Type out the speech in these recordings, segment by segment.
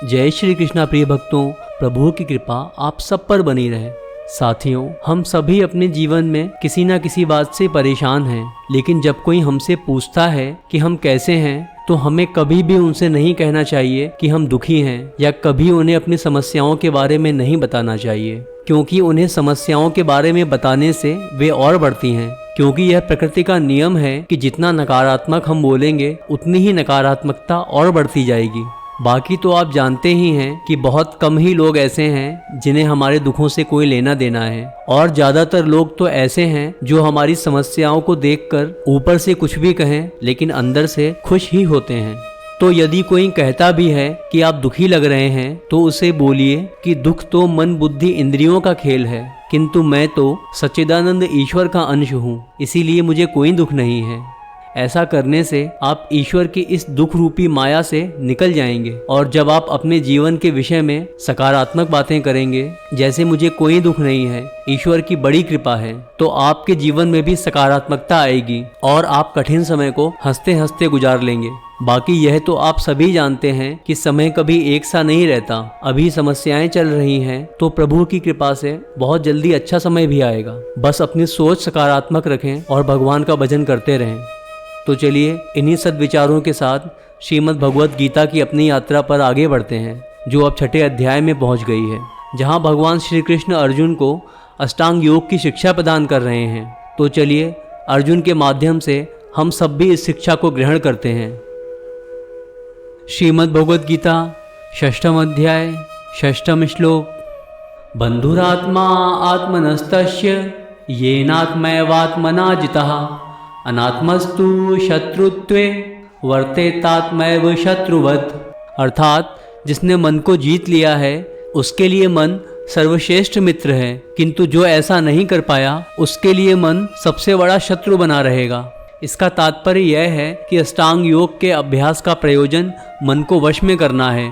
जय श्री कृष्णा प्रिय भक्तों, प्रभु की कृपा आप सब पर बनी रहे। साथियों, हम सभी अपने जीवन में किसी न किसी बात से परेशान हैं, लेकिन जब कोई हमसे पूछता है कि हम कैसे हैं, तो हमें कभी भी उनसे नहीं कहना चाहिए कि हम दुखी हैं, या कभी उन्हें अपनी समस्याओं के बारे में नहीं बताना चाहिए, क्योंकि उन्हें समस्याओं के बारे में बताने से वे और बढ़ती हैं। क्योंकि यह प्रकृति का नियम है कि जितना नकारात्मक हम बोलेंगे उतनी ही नकारात्मकता और बढ़ती जाएगी। बाकी तो आप जानते ही हैं कि बहुत कम ही लोग ऐसे हैं जिन्हें हमारे दुखों से कोई लेना देना है, और ज़्यादातर लोग तो ऐसे हैं जो हमारी समस्याओं को देखकर ऊपर से कुछ भी कहें लेकिन अंदर से खुश ही होते हैं। तो यदि कोई कहता भी है कि आप दुखी लग रहे हैं, तो उसे बोलिए कि दुख तो मन बुद्धि इंद्रियों का खेल है, किंतु मैं तो सच्चिदानंद ईश्वर का अंश हूँ, इसीलिए मुझे कोई दुख नहीं है। ऐसा करने से आप ईश्वर की इस दुख रूपी माया से निकल जाएंगे, और जब आप अपने जीवन के विषय में सकारात्मक बातें करेंगे, जैसे मुझे कोई दुख नहीं है, ईश्वर की बड़ी कृपा है, तो आपके जीवन में भी सकारात्मकता आएगी और आप कठिन समय को हंसते हंसते गुजार लेंगे। बाकी यह तो आप सभी जानते हैं कि समय कभी एक सा नहीं रहता। अभी समस्याएं चल रही हैं, तो प्रभु की कृपा से बहुत जल्दी अच्छा समय भी आएगा। बस अपनी सोच सकारात्मक रखें और भगवान का भजन करते रहें। तो चलिए इन्हीं सद्विचारों के साथ श्रीमद् भगवत गीता की अपनी यात्रा पर आगे बढ़ते हैं, जो अब 6ठे अध्याय में पहुंच गई है, जहां भगवान श्री कृष्ण अर्जुन को अष्टांग योग की शिक्षा प्रदान कर रहे हैं। तो चलिए अर्जुन के माध्यम से हम सब भी इस शिक्षा को ग्रहण करते हैं। श्रीमद् भगवत गीता 6ठम अध्याय 6ठम श्लोक। बंधुरात्मा आत्मनस्तस्य येनात्मैवात्मना जितः अनात्मस्तु शत्रुत्वे वर्तेतात्मैव शत्रुवत्। अर्थात जिसने मन को जीत लिया है उसके लिए मन सर्वश्रेष्ठ मित्र है, किंतु जो ऐसा नहीं कर पाया उसके लिए मन सबसे बड़ा शत्रु बना रहेगा। इसका तात्पर्य यह है कि अष्टांग योग के अभ्यास का प्रयोजन मन को वश में करना है,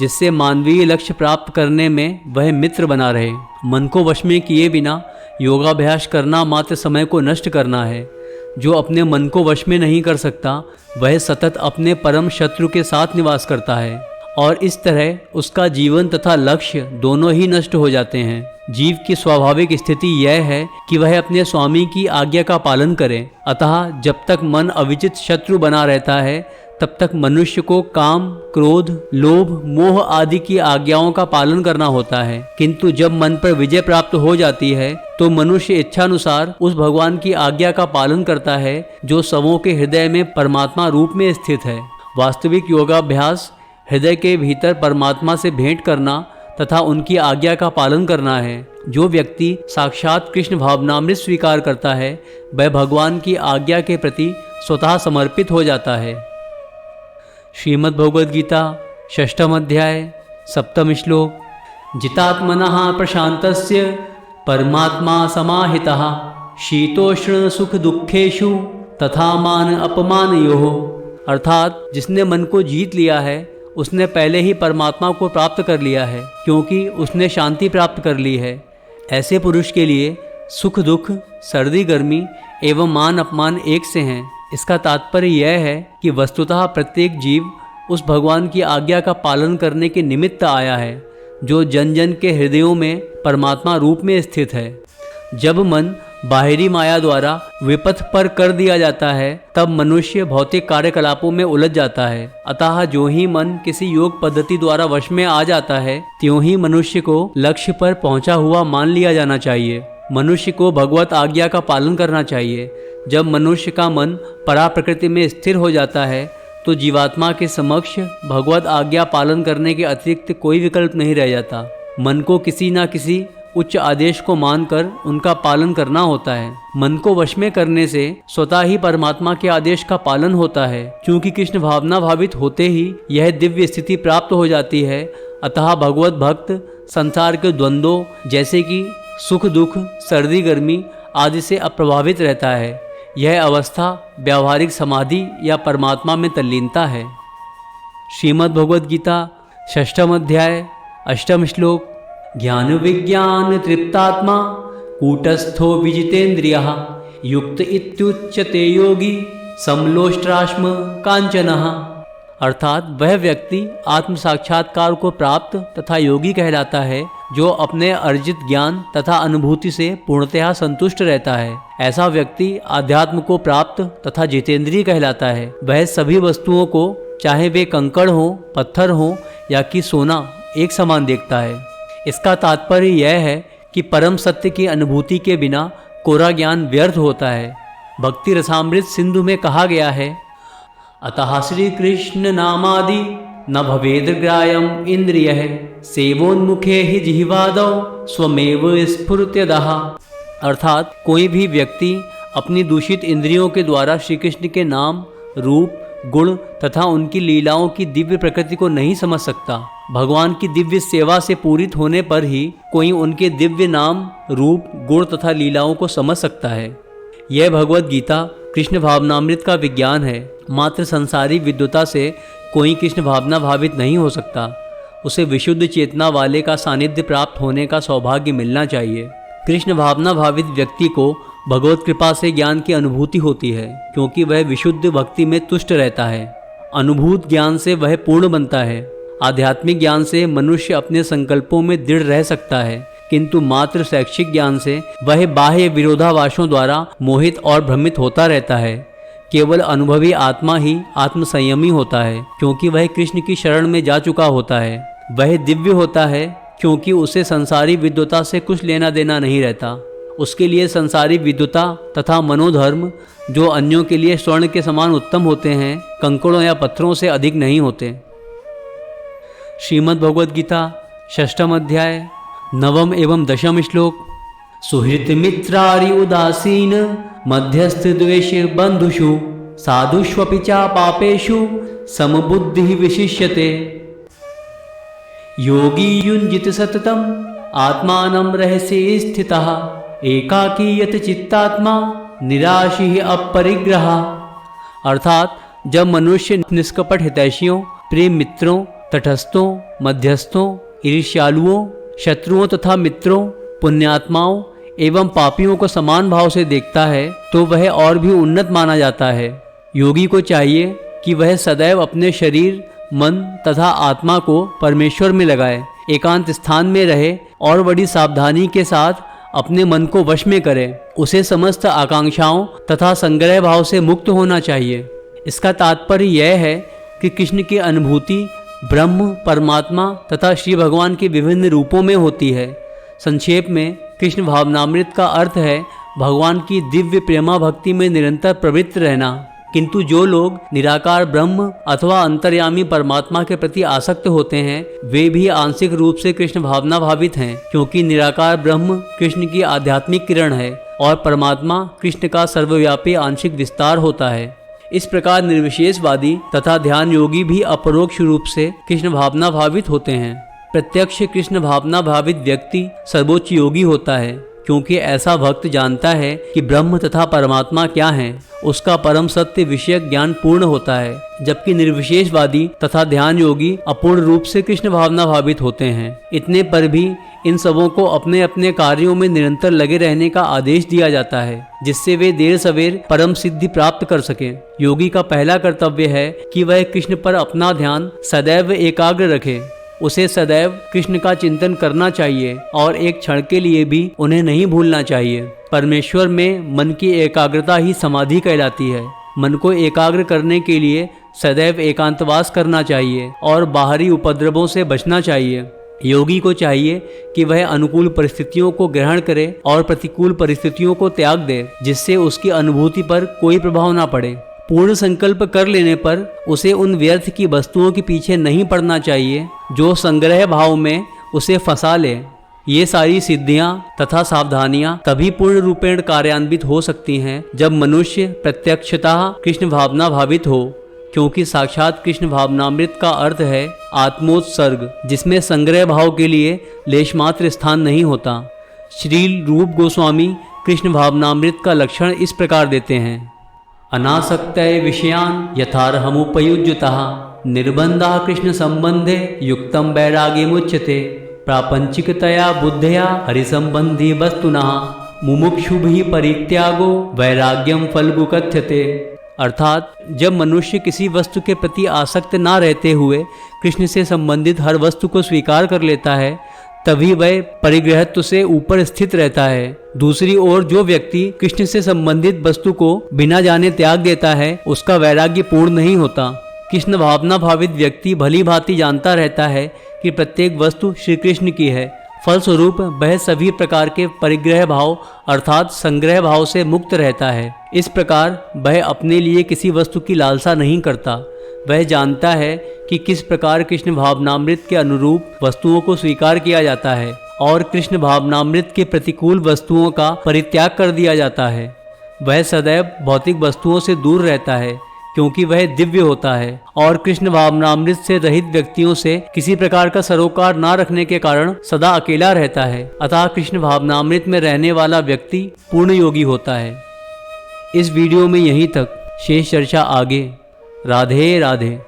जिससे मानवीय लक्ष्य प्राप्त करने में वह मित्र बना रहे। मन को वश में किए बिना योगाभ्यास करना मात्र समय को नष्ट करना है। जो अपने मन को वश में नहीं कर सकता, वह सतत अपने परम शत्रु के साथ निवास करता है, और इस तरह उसका जीवन तथा लक्ष्य दोनों ही नष्ट हो जाते हैं। जीव की स्वाभाविक स्थिति यह है कि वह अपने स्वामी की आज्ञा का पालन करे। अतः जब तक मन अविचित शत्रु बना रहता है, तब तक मनुष्य को काम, क्रोध, लोभ, मोह आदि की आज्ञाओं का पालन करना होता है। किंतु जब मन पर विजय प्राप्त हो जाती है, तो मनुष्य इच्छानुसार उस भगवान की आज्ञा का पालन करता है जो सबों के हृदय में परमात्मा रूप में स्थित है। वास्तविक योगाभ्यास हृदय के भीतर परमात्मा से भेंट करना तथा उनकी आज्ञा का पालन करना है। जो व्यक्ति साक्षात कृष्ण भावनामृत स्वीकार करता है, वह भगवान की आज्ञा के प्रति स्वतः समर्पित हो जाता है। श्रीमद् भगवद गीता 6ठम अध्याय 7ठम श्लोक। जितात्मनः प्रशांतस्य परमात्मा समाहितः शीतोष्ण सुख दुखेषु तथा मान अपमानयोः। अर्थात जिसने मन को जीत लिया है उसने पहले ही परमात्मा को प्राप्त कर लिया है, क्योंकि उसने शांति प्राप्त कर ली है। ऐसे पुरुष के लिए सुख दुख, सर्दी गर्मी एवं मान अपमान एक से हैं। इसका तात्पर्य यह है कि वस्तुतः प्रत्येक जीव उस भगवान की आज्ञा का पालन करने के निमित्त आया है, जो जन जन के हृदयों में परमात्मा रूप में स्थित है। जब मन बाहरी माया द्वारा विपथ पर कर दिया जाता है, तब मनुष्य भौतिक कार्यकलापों में उलझ जाता है। अतः जो ही मन किसी योग पद्धति द्वारा वश में आ जाता है, त्यों ही मनुष्य को लक्ष्य पर पहुंचा हुआ मान लिया जाना चाहिए। मनुष्य को भगवत आज्ञा का पालन करना चाहिए। जब मनुष्य का मन परा प्रकृति में स्थिर हो जाता है, तो जीवात्मा के समक्ष भगवत आज्ञा पालन करने के अतिरिक्त कोई विकल्प नहीं रह जाता। मन को किसी न किसी उच्च आदेश को मानकर उनका पालन करना होता है। मन को वश में करने से स्वतः ही परमात्मा के आदेश का पालन होता है। क्योंकि कृष्ण भावना भावित होते ही यह दिव्य स्थिति प्राप्त हो जाती है। अतः भगवत भक्त संसार के द्वंद्वों जैसे कि सुख दुख, सर्दी गर्मी आदि से अप्रभावित रहता है। यह अवस्था व्यावहारिक समाधि या परमात्मा में तल्लीनता है। श्रीमद् भगवद गीता 6ठम अध्याय 8ठम श्लोक। ज्ञान विज्ञान तृप्तात्मा कूटस्थो विजितेन्द्रियः युक्त इत्युच्यते योगी समलोष्ट्राश्म कांचनः। अर्थात वह व्यक्ति आत्म साक्षात्कार को प्राप्त तथा योगी कहलाता है जो अपने अर्जित ज्ञान तथा अनुभूति से पूर्णतः संतुष्ट रहता है। ऐसा व्यक्ति आध्यात्म को प्राप्त तथा जितेंद्रिय कहलाता है। वह सभी वस्तुओं को, चाहे वे कंकड़ हो, पत्थर हो या कि सोना, एक समान देखता है। इसका तात्पर्य यह है कि परम सत्य की अनुभूति के बिना कोरा ज्ञान व्यर्थ होता है। भक्ति रसामृत सिंधु में कहा गया है, अतः श्री कृष्ण नामादि न भवेद ग्राह्यम इंद्रियः सेवोन्मुखे ही जिह्वादौ स्वमेव स्फुरत्यदः। अर्थात कोई भी व्यक्ति अपनी दूषित इंद्रियों के द्वारा श्री कृष्ण के नाम, रूप, गुण तथा उनकी लीलाओं की दिव्य प्रकृति को नहीं समझ सकता। भगवान की दिव्य सेवा से पूरित होने पर ही कोई उनके दिव्य नाम, रूप, गुण तथा लीलाओं को समझ सकता है। यह भगवत गीता कृष्ण भावनामृत का विज्ञान है। मात्र संसारी विद्वता से कोई कृष्ण भावना भावित नहीं हो सकता। उसे विशुद्ध चेतना वाले का सानिध्य प्राप्त होने का सौभाग्य मिलना चाहिए। कृष्ण भावना भावित व्यक्ति को भगवत कृपा से ज्ञान की अनुभूति होती है, क्योंकि वह विशुद्ध भक्ति में तुष्ट रहता है। अनुभूत ज्ञान से वह पूर्ण बनता है। आध्यात्मिक ज्ञान से मनुष्य अपने संकल्पों में दृढ़ रह सकता है, किंतु मात्र शैक्षिक ज्ञान से वह बाह्य विरोधाभासों द्वारा मोहित और भ्रमित होता रहता है। केवल अनुभवी आत्मा ही आत्मसंयमी होता है, क्योंकि वह कृष्ण की शरण में जा चुका होता है। वह दिव्य होता है, क्योंकि उसे संसारी विद्वता से कुछ लेना देना नहीं रहता। उसके लिए संसारी विद्वता तथा मनोधर्म, जो अन्यों के लिए स्वर्ण के समान उत्तम होते हैं, कंकड़ों या पत्थरों से अधिक नहीं होते। श्रीमद् भगवद गीता 6म् अध्याय 9 एवं 10 श्लोक। सुहृत मित्रारि उदासीन मध्यस्थ द्वेष बंधुषु साधुष्वपि चा पापेषु समबुद्धि विशिष्यते। योगी युञ्जित सततम आत्मानं रहस्य स्थितः एकाकी यत चित्तात्मा निराशी अपरिग्रह। अर्थात जब मनुष्य निष्कपट हितैषियों, प्रेम मित्रों, तटस्थों, मध्यस्थों, ईर्ष्यालुओं, शत्रुओं तथा मित्रों, पुण्यात्माओं एवं पापियों को समान भाव से देखता है तो वह और भी उन्नत माना जाता है। योगी को चाहिए कि वह सदैव अपने शरीर, मन तथा आत्मा को परमेश्वर में लगाए, एकांत स्थान में रहे और बड़ी सावधानी के साथ अपने मन को वश में करे। उसे समस्त आकांक्षाओं तथा संग्रह भाव से मुक्त होना चाहिए। इसका तात्पर्य यह है कि कृष्ण की अनुभूति ब्रह्म, परमात्मा तथा श्री भगवान के विभिन्न रूपों में होती है। संक्षेप में कृष्ण भावनामृत का अर्थ है भगवान की दिव्य प्रेमा भक्ति में निरंतर प्रवृत्त रहना। किंतु जो लोग निराकार ब्रह्म अथवा अंतर्यामी परमात्मा के प्रति आसक्त होते हैं, वे भी आंशिक रूप से कृष्ण भावना भावित हैं, क्योंकि निराकार ब्रह्म कृष्ण की आध्यात्मिक किरण है और परमात्मा कृष्ण का सर्वव्यापी आंशिक विस्तार होता है। इस प्रकार निर्विशेषवादी तथा ध्यान योगी भी अपरोक्ष रूप से कृष्ण भावना भावित होते हैं। प्रत्यक्ष कृष्ण भावना भावित व्यक्ति सर्वोच्च योगी होता है, क्योंकि ऐसा भक्त जानता है कि ब्रह्म तथा परमात्मा क्या हैं। उसका परम सत्य विषयक ज्ञान पूर्ण होता है, जबकि निर्विशेषवादी तथा ध्यान योगी अपूर्ण रूप से कृष्ण भावना भावित होते हैं। इतने पर भी इन सबों को अपने अपने कार्यों में निरंतर लगे रहने का आदेश दिया जाता है, जिससे वे देर सवेर परम सिद्धि प्राप्त कर सकें। योगी का पहला कर्तव्य है कि वह कृष्ण पर अपना ध्यान सदैव एकाग्र रखे। उसे सदैव कृष्ण का चिंतन करना चाहिए और एक क्षण के लिए भी उन्हें नहीं भूलना चाहिए। परमेश्वर में मन की एकाग्रता ही समाधि कहलाती है। मन को एकाग्र करने के लिए सदैव एकांतवास करना चाहिए और बाहरी उपद्रवों से बचना चाहिए। योगी को चाहिए कि वह अनुकूल परिस्थितियों को ग्रहण करे और प्रतिकूल परिस्थितियों को त्याग दे, जिससे उसकी अनुभूति पर कोई प्रभाव ना पड़े। पूर्ण संकल्प कर लेने पर उसे उन व्यर्थ की वस्तुओं के पीछे नहीं पड़ना चाहिए जो संग्रह भाव में उसे फंसा ले। ये सारी सिद्धियां तथा सावधानियां तभी पूर्ण रूपेण कार्यान्वित हो सकती हैं जब मनुष्य प्रत्यक्षतः कृष्ण भावना भावित हो, क्योंकि साक्षात कृष्ण भावनामृत का अर्थ है आत्मोत्सर्ग, जिसमें संग्रह भाव के लिए लेशमात्र स्थान नहीं होता। श्रील रूप गोस्वामी कृष्ण भावनामृत का लक्षण इस प्रकार देते हैं। अनासक्तये विषयान् यथार्हमुपयुज्यतः निर्बन्धः कृष्ण संबंधे युक्तं वैराग्यमुच्यते। प्रापंचिकतया बुद्धया हरिसंबंधी वस्तुनः मुमुक्षुभिः परित्यागो वैराग्यं फल्गु कथ्यते। अर्थात जब मनुष्य किसी वस्तु के प्रति आसक्त ना रहते हुए कृष्ण से संबंधित हर वस्तु को स्वीकार कर लेता है, तभी वह परिग्रहत्व से ऊपर स्थित रहता है। दूसरी ओर जो व्यक्ति कृष्ण से संबंधित वस्तु को बिना जाने त्याग देता है, उसका वैराग्य पूर्ण नहीं होता। कृष्ण भावना भावित व्यक्ति भली भांति जानता रहता है कि प्रत्येक वस्तु श्री कृष्ण की है। फलस्वरूप वह सभी प्रकार के परिग्रह भाव अर्थात संग्रह भाव से मुक्त रहता है। इस प्रकार वह अपने लिए किसी वस्तु की लालसा नहीं करता। वह जानता है कि किस प्रकार कृष्ण भावनामृत के अनुरूप वस्तुओं को स्वीकार किया जाता है और कृष्ण भावनामृत के प्रतिकूल वस्तुओं का परित्याग कर दिया जाता है। वह सदैव भौतिक वस्तुओं से दूर रहता है क्योंकि वह दिव्य होता है और कृष्ण भावनामृत से रहित व्यक्तियों से किसी प्रकार का सरोकार ना रखने के कारण सदा अकेला रहता है। अतः कृष्ण भावनामृत में रहने वाला व्यक्ति पूर्ण योगी होता है। इस वीडियो में यहीं तक, शेष चर्चा आगे। राधे राधे।